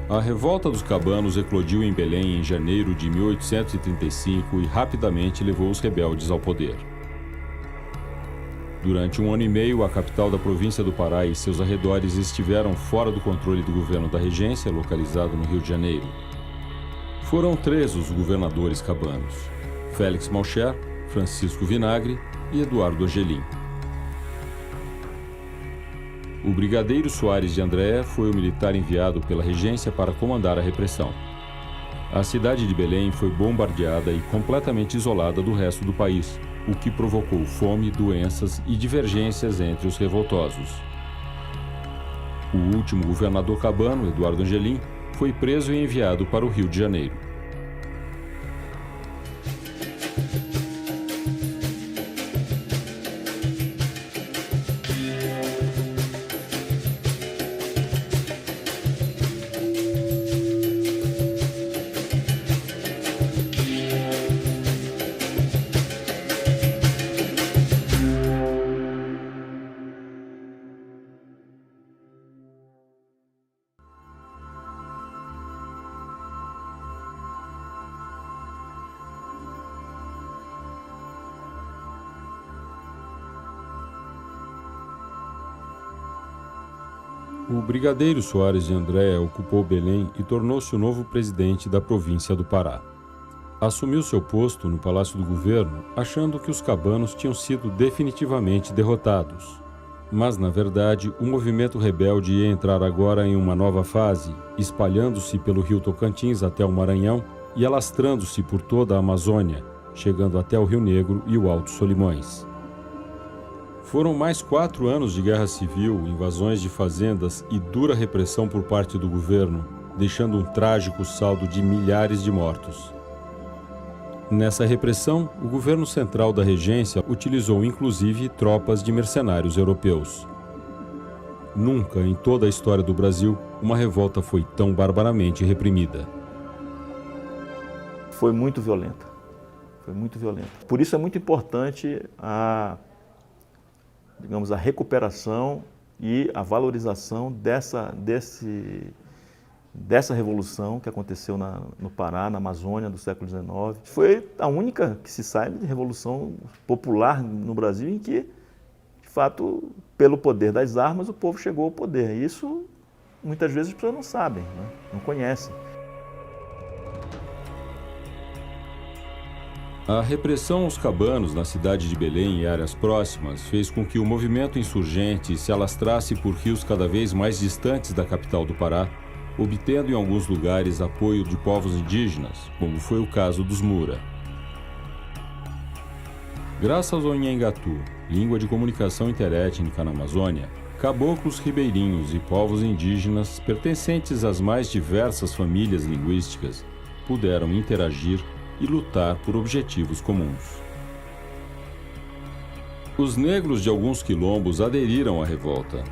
A revolta dos cabanos eclodiu em Belém em janeiro de 1835 e rapidamente levou os rebeldes ao poder. Durante 1 ano e meio, a capital da província do Pará e seus arredores estiveram fora do controle do governo da regência, localizado no Rio de Janeiro. Foram 3 os governadores cabanos: Félix Malcher, Francisco Vinagre e Eduardo Angelim. O brigadeiro Soares de Andréa foi o militar enviado pela regência para comandar a repressão. A cidade de Belém foi bombardeada e completamente isolada do resto do país, o que provocou fome, doenças e divergências entre os revoltosos. O último governador cabano, Eduardo Angelim, foi preso e enviado para o Rio de Janeiro. O brigadeiro Soares de Andréa ocupou Belém e tornou-se o novo presidente da província do Pará. Assumiu seu posto no Palácio do Governo, achando que os cabanos tinham sido definitivamente derrotados. Mas, na verdade, o movimento rebelde ia entrar agora em uma nova fase, espalhando-se pelo Rio Tocantins até o Maranhão e alastrando-se por toda a Amazônia, chegando até o Rio Negro e o Alto Solimões. Foram mais 4 anos de guerra civil, invasões de fazendas e dura repressão por parte do governo, deixando um trágico saldo de milhares de mortos. Nessa repressão, o governo central da regência utilizou inclusive tropas de mercenários europeus. Nunca em toda a história do Brasil uma revolta foi tão barbaramente reprimida. Foi muito violenta. Foi muito violenta. Por isso é muito importante a recuperação e a valorização dessa revolução que aconteceu no Pará, na Amazônia do século XIX. Foi a única que se sabe de revolução popular no Brasil em que, de fato, pelo poder das armas, o povo chegou ao poder. E isso, muitas vezes, as pessoas não sabem, né? Não conhecem. A repressão aos cabanos na cidade de Belém e áreas próximas fez com que o movimento insurgente se alastrasse por rios cada vez mais distantes da capital do Pará, obtendo em alguns lugares apoio de povos indígenas, como foi o caso dos Mura. Graças ao Nhangatu, língua de comunicação interétnica na Amazônia, caboclos ribeirinhos e povos indígenas pertencentes às mais diversas famílias linguísticas puderam interagir e lutar por objetivos comuns. Os negros de alguns quilombos aderiram à revolta.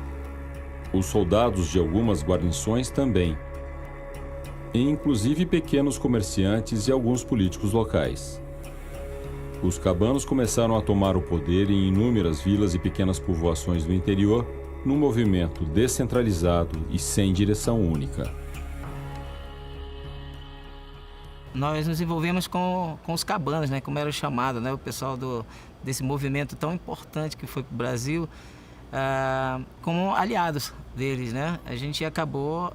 Os soldados de algumas guarnições também, e inclusive pequenos comerciantes e alguns políticos locais. Os cabanos começaram a tomar o poder em inúmeras vilas e pequenas povoações do interior, num movimento descentralizado e sem direção única. Nós nos envolvemos com os cabanos, né, como era o chamado, né, o pessoal desse movimento tão importante que foi para o Brasil, como aliados deles, né? A gente acabou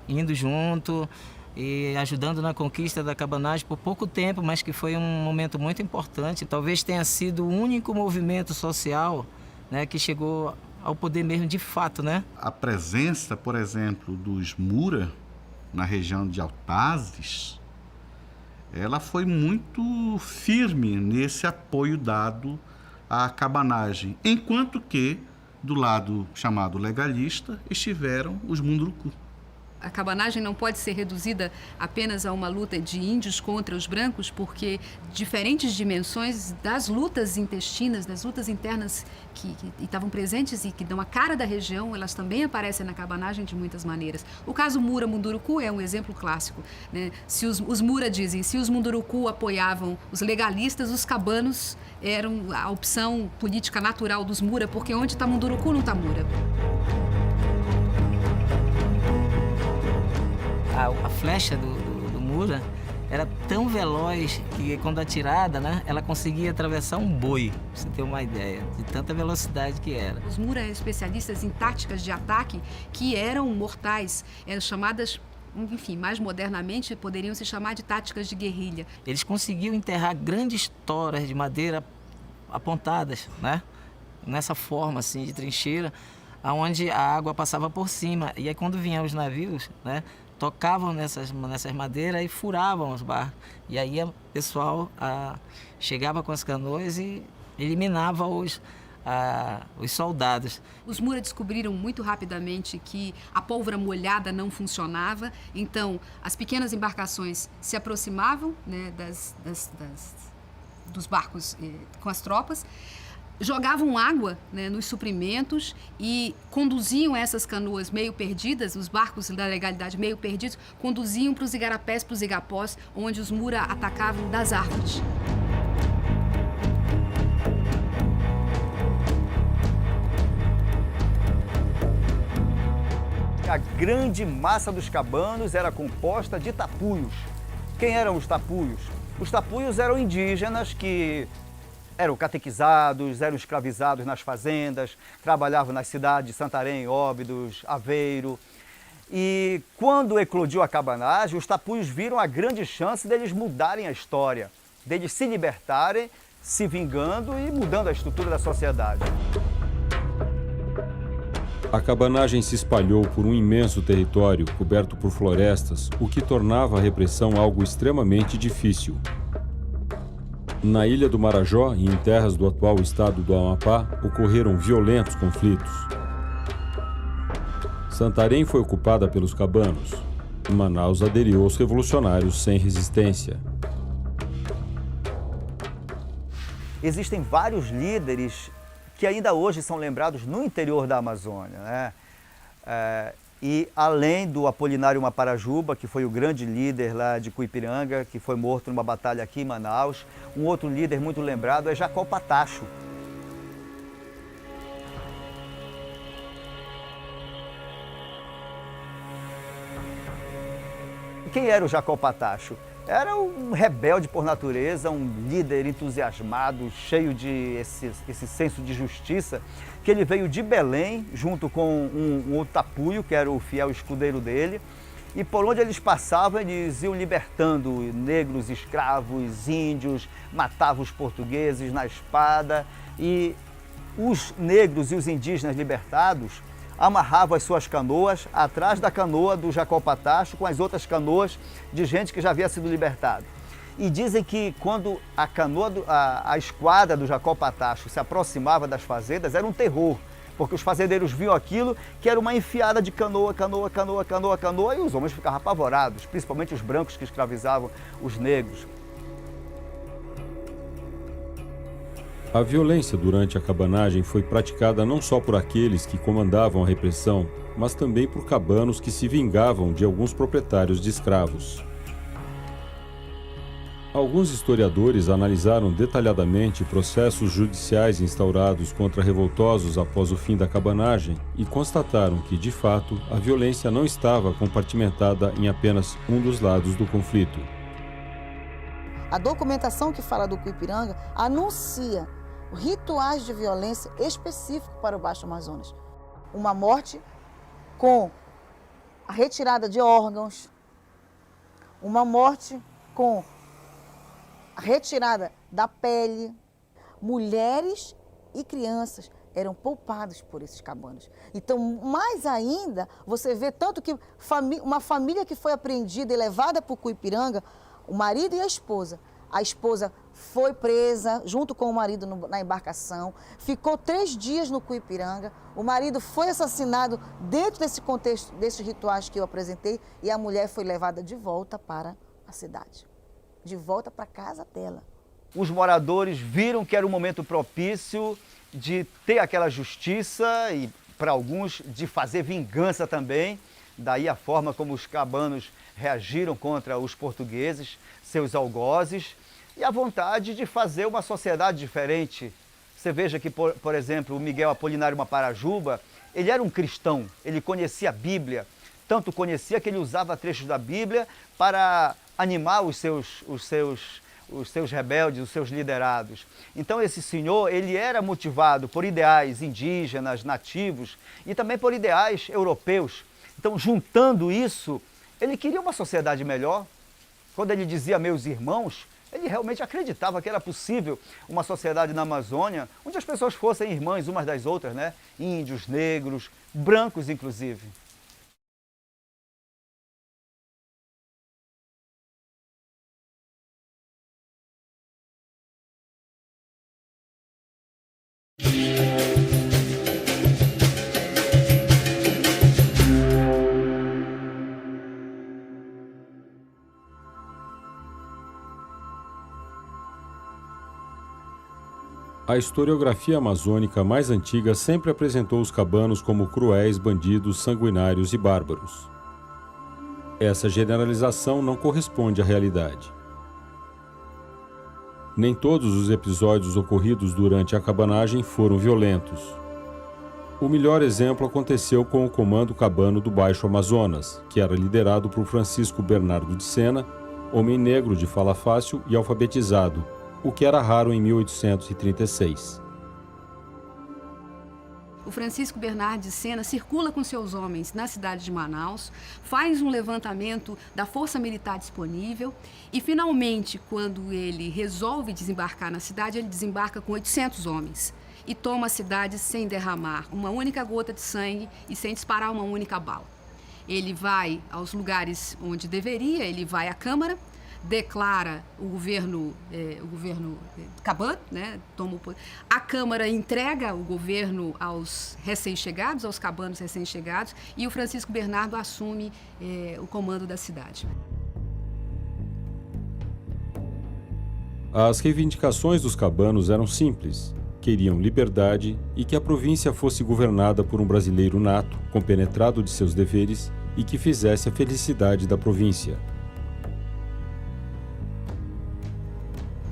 indo junto e ajudando na conquista da cabanagem por pouco tempo, mas que foi um momento muito importante. Talvez tenha sido o único movimento social, né, que chegou ao poder mesmo de fato, né? A presença, por exemplo, dos Mura na região de Altazes, ela foi muito firme nesse apoio dado à cabanagem, enquanto que, do lado chamado legalista, estiveram os Munduruku. A cabanagem não pode ser reduzida apenas a uma luta de índios contra os brancos, porque diferentes dimensões das lutas intestinas, das lutas internas que estavam presentes e que dão a cara da região, elas também aparecem na cabanagem de muitas maneiras. O caso Mura Munduruku é um exemplo clássico, né? Se os Mura dizem, se os Munduruku apoiavam os legalistas, os cabanos eram a opção política natural dos Mura, porque onde está Munduruku não está Mura. a flecha do Moura era tão veloz que quando atirada, né, ela conseguia atravessar um boi, pra você ter uma ideia de tanta velocidade que era. Os Moura eram especialistas em táticas de ataque que eram mortais, eram chamadas, enfim, mais modernamente poderiam se chamar de táticas de guerrilha. Eles conseguiam enterrar grandes toras de madeira apontadas, né, nessa forma assim de trincheira, aonde a água passava por cima. E aí quando vinham os navios, né, tocavam nessas madeiras e furavam os barcos. E aí o pessoal chegava com as canoas e eliminava os soldados. Os Moura descobriram muito rapidamente que a pólvora molhada não funcionava, então as pequenas embarcações se aproximavam, né, dos barcos com as tropas, jogavam água, né, nos suprimentos e conduziam essas canoas meio perdidas, os barcos da legalidade meio perdidos, conduziam para os igarapés, para os igapós, onde os Moura atacavam das árvores. A grande massa dos cabanos era composta de tapuios. Quem eram os tapuios? Os tapuios eram indígenas que eram catequizados, eram escravizados nas fazendas, trabalhavam nas cidades de Santarém, Óbidos, Aveiro. E quando eclodiu a cabanagem, os tapuios viram a grande chance deles mudarem a história, deles se libertarem, se vingando e mudando a estrutura da sociedade. A cabanagem se espalhou por um imenso território coberto por florestas, o que tornava a repressão algo extremamente difícil. Na ilha do Marajó e em terras do atual estado do Amapá, ocorreram violentos conflitos. Santarém foi ocupada pelos cabanos. Manaus aderiu aos revolucionários sem resistência. Existem vários líderes que ainda hoje são lembrados no interior da Amazônia, né? E além do Apolinário Maparajuba, que foi o grande líder lá de Cuipiranga, que foi morto numa batalha aqui em Manaus, um outro líder muito lembrado é Jacó Patacho. Quem era o Jacó Patacho? Era um rebelde por natureza, um líder entusiasmado, cheio de esse senso de justiça, que ele veio de Belém, junto com um outro tapuio, que era o fiel escudeiro dele, e por onde eles passavam, eles iam libertando negros, escravos, índios, matavam os portugueses na espada, e os negros e os indígenas libertados amarravam as suas canoas atrás da canoa do Jacó Patacho com as outras canoas de gente que já havia sido libertada. E dizem que quando a esquadra do Jacó Patacho se aproximava das fazendas, era um terror, porque os fazendeiros viam aquilo que era uma enfiada de canoa, e os homens ficavam apavorados, principalmente os brancos que escravizavam os negros. A violência durante a cabanagem foi praticada não só por aqueles que comandavam a repressão, mas também por cabanos que se vingavam de alguns proprietários de escravos. Alguns historiadores analisaram detalhadamente processos judiciais instaurados contra revoltosos após o fim da cabanagem e constataram que, de fato, a violência não estava compartimentada em apenas um dos lados do conflito. A documentação que fala do Cuipiranga anuncia rituais de violência específicos para o Baixo Amazonas. Uma morte com a retirada de órgãos, uma morte com a retirada da pele. Mulheres e crianças eram poupados por esses cabanos. Então, mais ainda, você vê tanto que uma família que foi apreendida e levada para o Cuipiranga, o marido e a esposa foi presa junto com o marido na embarcação, ficou 3 dias no Cuipiranga, o marido foi assassinado dentro desse contexto, desses rituais que eu apresentei, e a mulher foi levada de volta para a cidade, de volta para a casa dela. Os moradores viram que era um momento propício de ter aquela justiça e, para alguns, de fazer vingança também. Daí a forma como os cabanos reagiram contra os portugueses, seus algozes, e a vontade de fazer uma sociedade diferente. Você veja que, por exemplo, o Miguel Apolinário Maparajuba, ele era um cristão, ele conhecia a Bíblia, tanto conhecia que ele usava trechos da Bíblia para animar os seus rebeldes, os seus liderados. Então esse senhor, ele era motivado por ideais indígenas, nativos e também por ideais europeus. Então, juntando isso, ele queria uma sociedade melhor. Quando ele dizia meus irmãos, ele realmente acreditava que era possível uma sociedade na Amazônia onde as pessoas fossem irmãs umas das outras, né? Índios, negros, brancos inclusive. A historiografia amazônica mais antiga sempre apresentou os cabanos como cruéis, bandidos, sanguinários e bárbaros. Essa generalização não corresponde à realidade. Nem todos os episódios ocorridos durante a cabanagem foram violentos. O melhor exemplo aconteceu com o Comando Cabano do Baixo Amazonas, que era liderado por Francisco Bernardo de Sena, homem negro de fala fácil e alfabetizado, o que era raro em 1836. O Francisco Bernardo de Sena circula com seus homens na cidade de Manaus, faz um levantamento da força militar disponível e, finalmente, quando ele resolve desembarcar na cidade, ele desembarca com 800 homens e toma a cidade sem derramar uma única gota de sangue e sem disparar uma única bala. Ele vai aos lugares onde deveria, ele vai à Câmara, declara o governo Cabano, né? A Câmara entrega o governo aos recém-chegados, aos cabanos recém-chegados, e o Francisco Bernardo assume o comando da cidade. As reivindicações dos cabanos eram simples. Queriam liberdade e que a província fosse governada por um brasileiro nato, compenetrado de seus deveres e que fizesse a felicidade da província.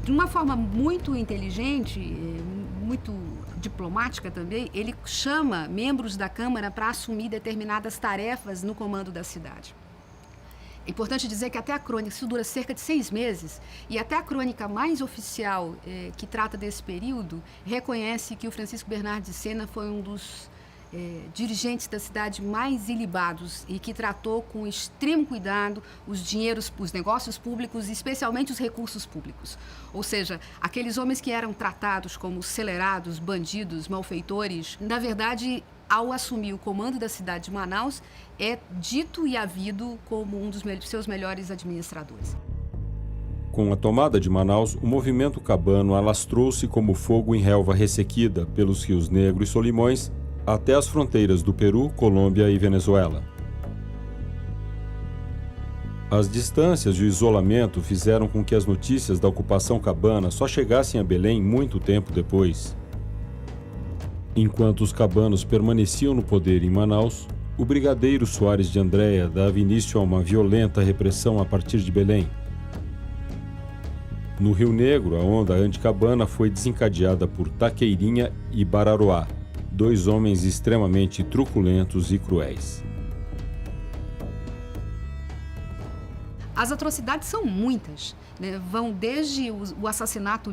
De uma forma muito inteligente, muito diplomática também, ele chama membros da Câmara para assumir determinadas tarefas no comando da cidade. É importante dizer que até a crônica, isso dura cerca de 6 meses, e até a crônica mais oficial que trata desse período reconhece que o Francisco Bernardo de Sena foi um dos dirigentes da cidade mais ilibados e que tratou com extremo cuidado os dinheiros, os negócios públicos, especialmente os recursos públicos. Ou seja, aqueles homens que eram tratados como acelerados, bandidos, malfeitores, na verdade, ao assumir o comando da cidade de Manaus, é dito e havido como um dos seus melhores administradores. Com a tomada de Manaus, o movimento cabano alastrou-se como fogo em relva ressequida pelos rios Negro e Solimões até as fronteiras do Peru, Colômbia e Venezuela. As distâncias e o isolamento fizeram com que as notícias da ocupação cabana só chegassem a Belém muito tempo depois. Enquanto os cabanos permaneciam no poder em Manaus, o brigadeiro Soares de Andréa dava início a uma violenta repressão a partir de Belém. No Rio Negro, a onda anticabana foi desencadeada por Taqueirinha e Bararoá, 2 homens extremamente truculentos e cruéis. As atrocidades são muitas, né? Vão desde o assassinato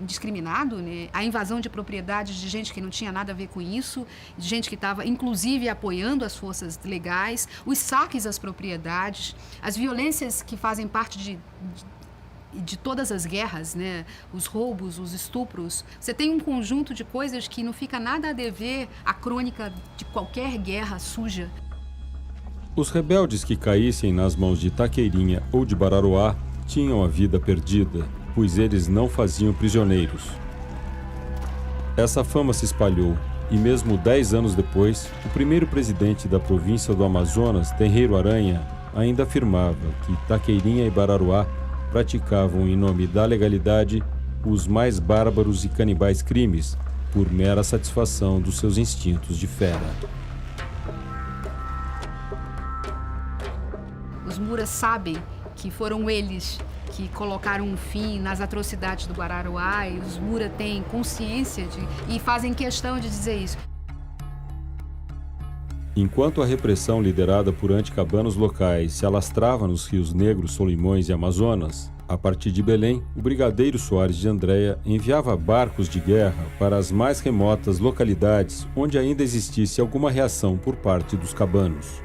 indiscriminado, né? A invasão de propriedades de gente que não tinha nada a ver com isso, de gente que estava, inclusive, apoiando as forças legais, os saques às propriedades, as violências que fazem parte de todas as guerras, né? Os roubos, os estupros. Você tem um conjunto de coisas que não fica nada a dever à crônica de qualquer guerra suja. Os rebeldes que caíssem nas mãos de Taqueirinha ou de Bararoá tinham a vida perdida, pois eles não faziam prisioneiros. Essa fama se espalhou e mesmo 10 anos depois, o primeiro presidente da província do Amazonas, Tenreiro Aranha, ainda afirmava que Taqueirinha e Bararoá praticavam em nome da legalidade os mais bárbaros e canibais crimes por mera satisfação dos seus instintos de fera. Os Muras sabem que foram eles que colocaram um fim nas atrocidades do Bararoá e os Muras têm consciência e fazem questão de dizer isso. Enquanto a repressão liderada por anticabanos locais se alastrava nos rios Negro, Solimões e Amazonas, a partir de Belém, o brigadeiro Soares de Andréa enviava barcos de guerra para as mais remotas localidades onde ainda existisse alguma reação por parte dos cabanos.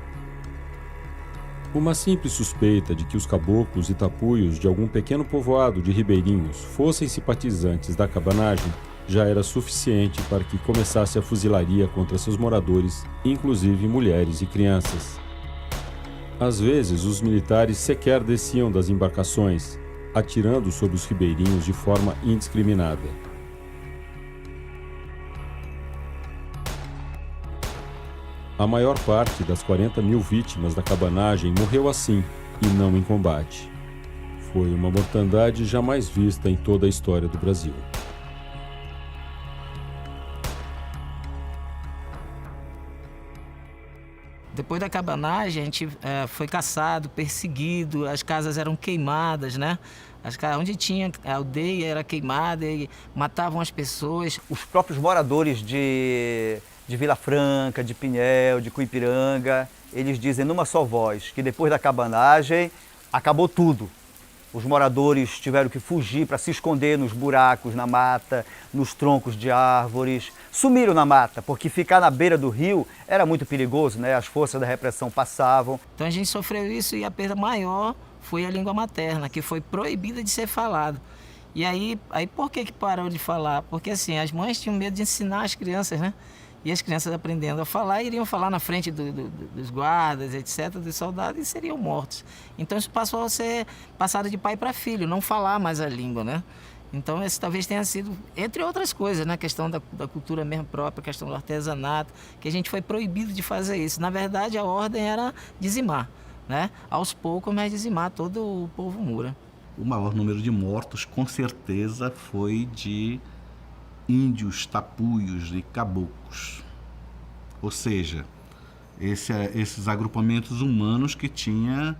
Uma simples suspeita de que os caboclos e tapuios de algum pequeno povoado de ribeirinhos fossem simpatizantes da cabanagem já era suficiente para que começasse a fuzilaria contra seus moradores, inclusive mulheres e crianças. Às vezes, os militares sequer desciam das embarcações, atirando sobre os ribeirinhos de forma indiscriminada. A maior parte das 40 mil vítimas da cabanagem morreu assim, e não em combate. Foi uma mortandade jamais vista em toda a história do Brasil. Depois da cabanagem, a gente foi caçado, perseguido, as casas eram queimadas, né? Onde tinha a aldeia era queimada e matavam as pessoas. Os próprios moradores de Vila Franca, de Pinhel, de Cuipiranga, eles dizem numa só voz que depois da cabanagem acabou tudo. Os moradores tiveram que fugir para se esconder nos buracos, na mata, nos troncos de árvores. Sumiram na mata, porque ficar na beira do rio era muito perigoso, né? As forças da repressão passavam. Então a gente sofreu isso e a perda maior foi a língua materna, que foi proibida de ser falada. E aí por que parou de falar? Porque assim, as mães tinham medo de ensinar as crianças, né? E as crianças aprendendo a falar, iriam falar na frente dos guardas, etc., dos soldados, e seriam mortos. Então isso passou a ser passado de pai para filho, não falar mais a língua, né? Então esse talvez tenha sido, entre outras coisas, né? A questão da cultura mesmo própria, a questão do artesanato, que a gente foi proibido de fazer isso. Na verdade, a ordem era dizimar, né? Aos poucos, mas dizimar todo o povo Mura. O maior número de mortos, com certeza, foi de índios, tapuios e caboclos. Ou seja, esses agrupamentos humanos que tinham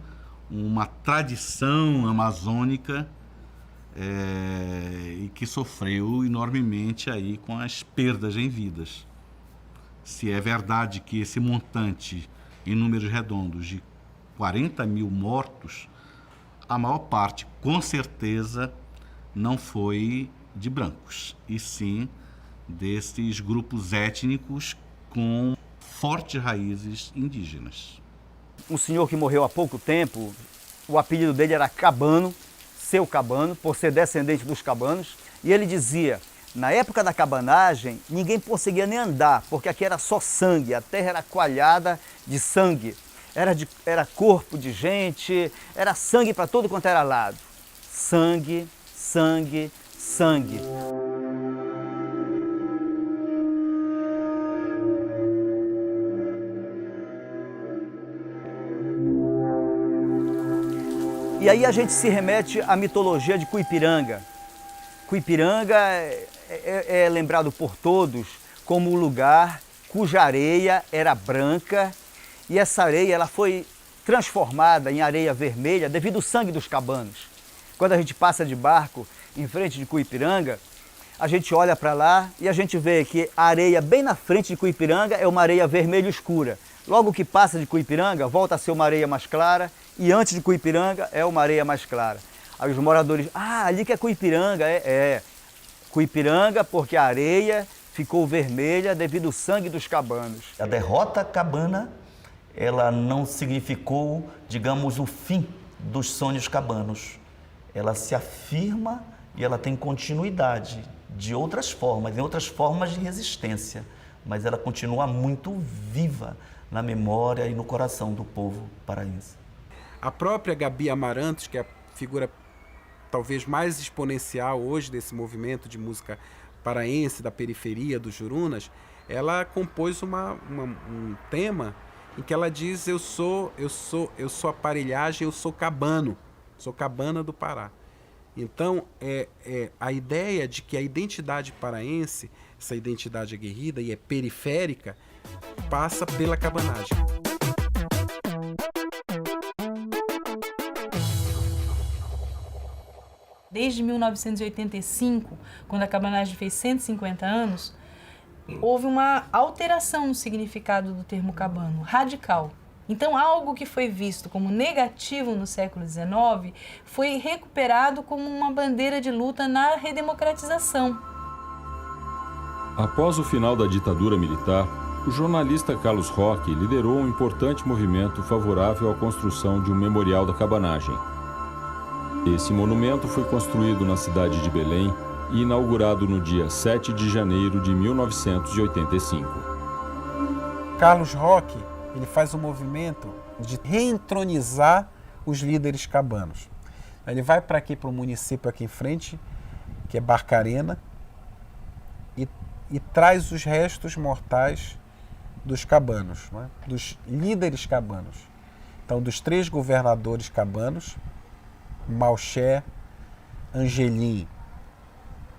uma tradição amazônica e que sofreu enormemente aí com as perdas em vidas. Se é verdade que esse montante, em números redondos, de 40 mil mortos, a maior parte, com certeza, não foi de brancos, e sim desses grupos étnicos com fortes raízes indígenas. Um senhor que morreu há pouco tempo, o apelido dele era Cabano, Seu Cabano, por ser descendente dos cabanos, e ele dizia, na época da cabanagem, ninguém conseguia nem andar, porque aqui era só sangue, a terra era coalhada de sangue, era corpo de gente, era sangue para todo quanto era lado. Sangue, sangue, sangue. E aí a gente se remete à mitologia de Cuipiranga. Cuipiranga é lembrado por todos como o lugar cuja areia era branca e essa areia ela foi transformada em areia vermelha devido ao sangue dos cabanos. Quando a gente passa de barco em frente de Cuipiranga, a gente olha para lá e a gente vê que a areia bem na frente de Cuipiranga é uma areia vermelha escura. Logo que passa de Cuipiranga, volta a ser uma areia mais clara e antes de Cuipiranga é uma areia mais clara. Aí os moradores, ali que é Cuipiranga, Cuipiranga porque a areia ficou vermelha devido ao sangue dos cabanos. A derrota cabana, ela não significou, digamos, o fim dos sonhos cabanos. Ela se afirma e ela tem continuidade de outras formas, em outras formas de resistência, mas ela continua muito viva na memória e no coração do povo paraense. A própria Gabi Amarantos, que é a figura talvez mais exponencial hoje desse movimento de música paraense da periferia dos Jurunas, ela compôs um tema em que ela diz eu sou aparelhagem, eu sou cabano, sou cabana do Pará. Então, a ideia de que a identidade paraense, essa identidade aguerrida e periférica, passa pela cabanagem. Desde 1985, quando a cabanagem fez 150 anos, houve uma alteração no significado do termo cabano, radical. Então, algo que foi visto como negativo no século XIX foi recuperado como uma bandeira de luta na redemocratização. Após o final da ditadura militar, o jornalista Carlos Roque liderou um importante movimento favorável à construção de um memorial da cabanagem. Esse monumento foi construído na cidade de Belém e inaugurado no dia 7 de janeiro de 1985. Carlos Roque, ele faz um movimento de reentronizar os líderes cabanos. Ele vai para aqui, para o município aqui em frente, que é Barcarena, e traz os restos mortais dos cabanos, né? Dos líderes cabanos. Então, dos 3 governadores cabanos, Malché, Angelim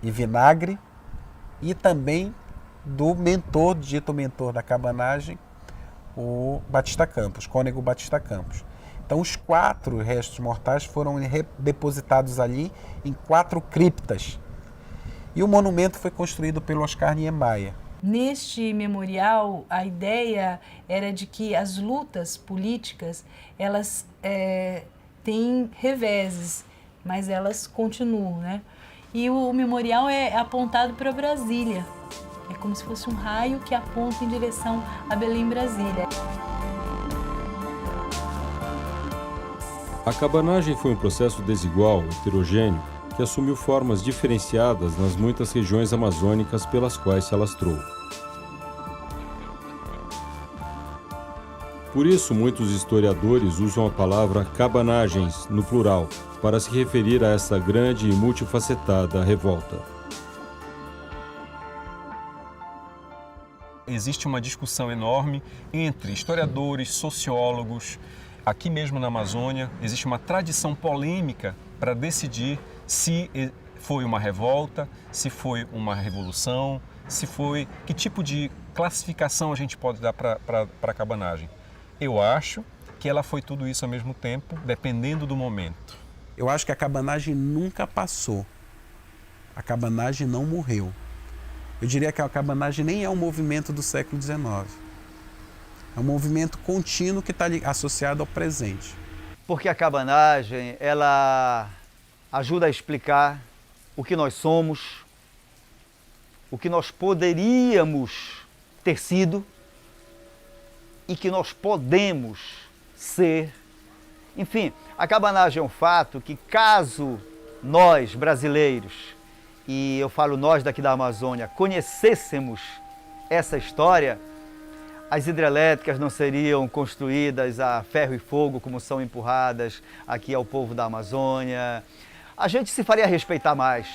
e Vinagre, e também do mentor, dito mentor da cabanagem, o Batista Campos, Cônego Batista Campos. Então, os 4 restos mortais foram depositados ali em 4 criptas. E o monumento foi construído pelo Oscar Niemeyer. Neste memorial, a ideia era de que as lutas políticas, elas têm reveses, mas elas continuam, né? E o memorial é apontado para Brasília. É como se fosse um raio que aponta em direção a Belém, Brasília. A cabanagem foi um processo desigual, heterogêneo, que assumiu formas diferenciadas nas muitas regiões amazônicas pelas quais se alastrou. Por isso, muitos historiadores usam a palavra cabanagens, no plural, para se referir a essa grande e multifacetada revolta. Existe uma discussão enorme entre historiadores, sociólogos. Aqui mesmo na Amazônia, existe uma tradição polêmica para decidir se foi uma revolta, se foi uma revolução, se foi... Que tipo de classificação a gente pode dar para a cabanagem? Eu acho que ela foi tudo isso ao mesmo tempo, dependendo do momento. Eu acho que a cabanagem nunca passou. A cabanagem não morreu. Eu diria que a cabanagem nem é um movimento do século XIX. É um movimento contínuo que está associado ao presente. Porque a cabanagem, ela ajuda a explicar o que nós somos, o que nós poderíamos ter sido e que nós podemos ser. Enfim, a cabanagem é um fato que, caso nós, brasileiros, e eu falo nós daqui da Amazônia, conhecêssemos essa história, as hidrelétricas não seriam construídas a ferro e fogo como são empurradas aqui ao povo da Amazônia. A gente se faria respeitar mais,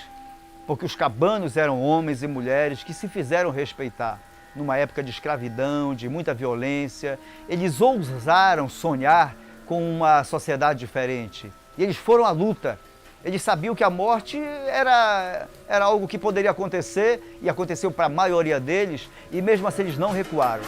porque os cabanos eram homens e mulheres que se fizeram respeitar. Numa época de escravidão, de muita violência, eles ousaram sonhar com uma sociedade diferente. E eles foram à luta. Eles sabiam que a morte era algo que poderia acontecer, e aconteceu para a maioria deles, e mesmo assim eles não recuaram.